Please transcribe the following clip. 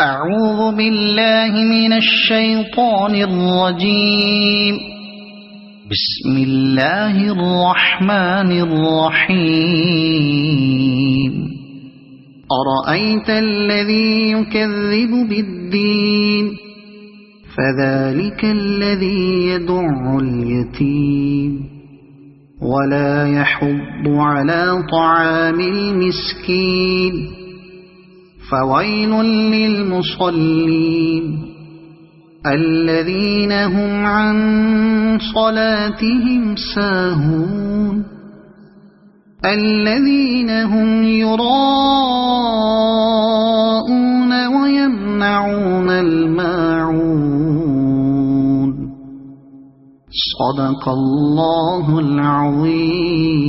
أعوذ بالله من الشيطان الرجيم. بسم الله الرحمن الرحيم. أرأيت الذي يكذب بالدين فذلك الذي يدع اليتيم ولا يحض على طعام المسكين فويل للمصلين الذين هم عن صلاتهم ساهون الذين هم يراءون ويمنعون الماعون. صدق الله العظيم.